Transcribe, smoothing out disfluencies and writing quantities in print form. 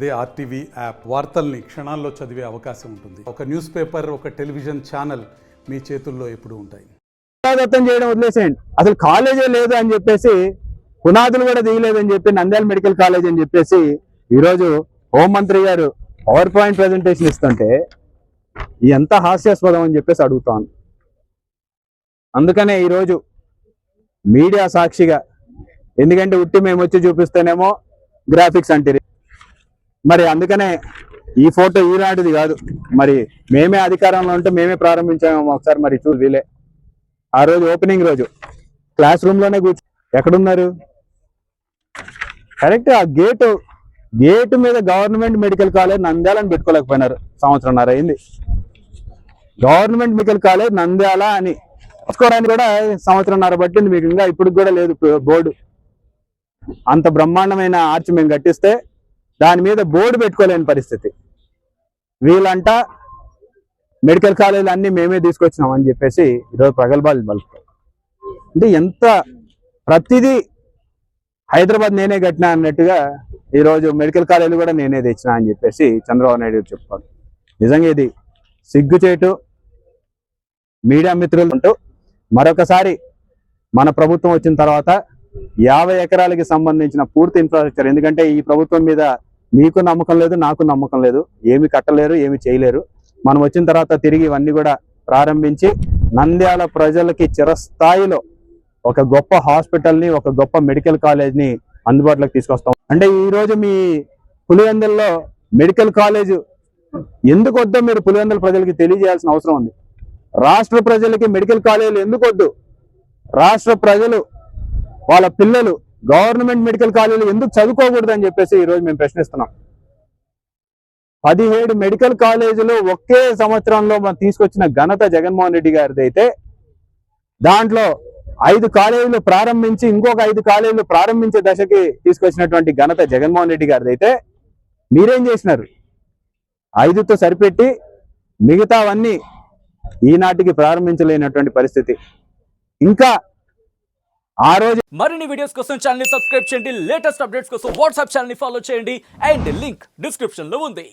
అదే RTV app వార్తల్ని క్షణాల్లో చదివే అవకాశం ఉంటుంది. ఒక న్యూస్ పేపర్, ఒక టెలివిజన్ ఛానల్ మీ చేతుల్లో ఎప్పుడూ ఉంటాయి. దత్తం చేయడం వదిలేసేయండి, అసలు కాలేజే లేదు అని చెప్పేసి, పునాదులు కూడా దిగలేదని చెప్పి నంద్యాల మెడికల్ కాలేజ్ అని చెప్పేసి ఈరోజు హోంమంత్రి గారు పవర్ పాయింట్ ప్రజెంటేషన్ ఇస్తుంటే ఎంత హాస్యాస్పదం అని చెప్పేసి అడుగుతాను. అందుకనే ఈరోజు మీడియా సాక్షిగా, ఎందుకంటే ఉట్టి మేము వచ్చి చూపిస్తేనేమో గ్రాఫిక్స్ అంటే, మరి అందుకనే ఈ ఫోటో ఈనాటిది కాదు, మరి మేమే అధికారంలో ఉంటే మేమే ప్రారంభించాము. ఒకసారి మరి వీలే ఆ రోజు ఓపెనింగ్ రోజు క్లాస్ రూమ్ లోనే కూర్చో, ఎక్కడున్నారు? కరెక్ట్, ఆ గేటు మీద గవర్నమెంట్ మెడికల్ కాలేజ్ నంద్యాలని పెట్టుకోలేకపోయినారు. సంవత్సరంన్నర అయింది. గవర్నమెంట్ మెడికల్ కాలేజ్ నంద్యాల అని పెట్టుకోవడానికి కూడా సంవత్సరంన్నర పట్టింది. మీకు ఇంకా ఇప్పుడు కూడా లేదు బోర్డు. అంత బ్రహ్మాండమైన ఆర్చ్ మేము కట్టిస్తే దాని మీద బోర్డు పెట్టుకోలేని పరిస్థితి. వీళ్ళంట మెడికల్ కాలేజీలు అన్ని మేమే తీసుకొచ్చినాం అని చెప్పేసి ఈరోజు ప్రగల్భాలు పలుకుతారు. అంటే ఎంత ప్రతిదీ హైదరాబాద్ నేనే కట్టినా అన్నట్టుగా ఈరోజు మెడికల్ కాలేజీలు కూడా నేనే తెచ్చినా అని చెప్పేసి చంద్రబాబు నాయుడు చెప్పుకోవాలి. నిజంగా ఇది సిగ్గుచేటు. మీడియా మిత్రులు అంటూ మరొకసారి మన ప్రభుత్వం వచ్చిన తర్వాత 50 ఎకరాలకి సంబంధించిన పూర్తి ఇన్ఫ్రాస్ట్రక్చర్, ఎందుకంటే ఈ ప్రభుత్వం మీద మీకు నమ్మకం లేదు, నాకు నమ్మకం లేదు, ఏమి కట్టలేరు, ఏమి చేయలేరు. మనం వచ్చిన తర్వాత తిరిగి ఇవన్నీ కూడా ప్రారంభించి నంద్యాల ప్రజలకి చిరస్థాయిలో ఒక గొప్ప హాస్పిటల్ని, ఒక గొప్ప మెడికల్ కాలేజ్ని అందుబాటులోకి తీసుకొస్తాం. అంటే ఈరోజు మీ పులివెందుల్లో మెడికల్ కాలేజ్ ఎందుకు వద్దో మీరు పులివెందుల ప్రజలకి తెలియజేయాల్సిన అవసరం ఉంది. రాష్ట్ర ప్రజలకి మెడికల్ కాలేజీలు ఎందుకు వద్దు, రాష్ట్ర ప్రజలు వాళ్ళ పిల్లలు గవర్నమెంట్ మెడికల్ కాలేజీలు ఎందుకు చదువుకోకూడదు అని చెప్పేసి ఈరోజు మేము ప్రశ్నిస్తున్నాం. 17 మెడికల్ కాలేజీలు ఒకే సంవత్సరంలో మనం తీసుకొచ్చిన ఘనత జగన్మోహన్ రెడ్డి గారిది అయితే, దాంట్లో 5 కాలేజీలు ప్రారంభించి ఇంకొక 5 కాలేజీలు ప్రారంభించే దశకి తీసుకొచ్చినటువంటి ఘనత జగన్మోహన్ రెడ్డి గారిది అయితే, మీరేం చేసినారు? 5తో సరిపెట్టి మిగతావన్నీ ఈనాటికి ప్రారంభించలేనటువంటి పరిస్థితి. ఇంకా ఆ రోజు మరిన్ని వీడియోస్ కోసం ఛానల్ ని సబ్స్క్రైబ్ చేయండి. లేటెస్ట్ అప్డేట్స్ కోసం వాట్సాప్ ఛానల్ ని ఫాలో చేయండి. అండ్ లింక్ డిస్క్రిప్షన్ లో ఉంది.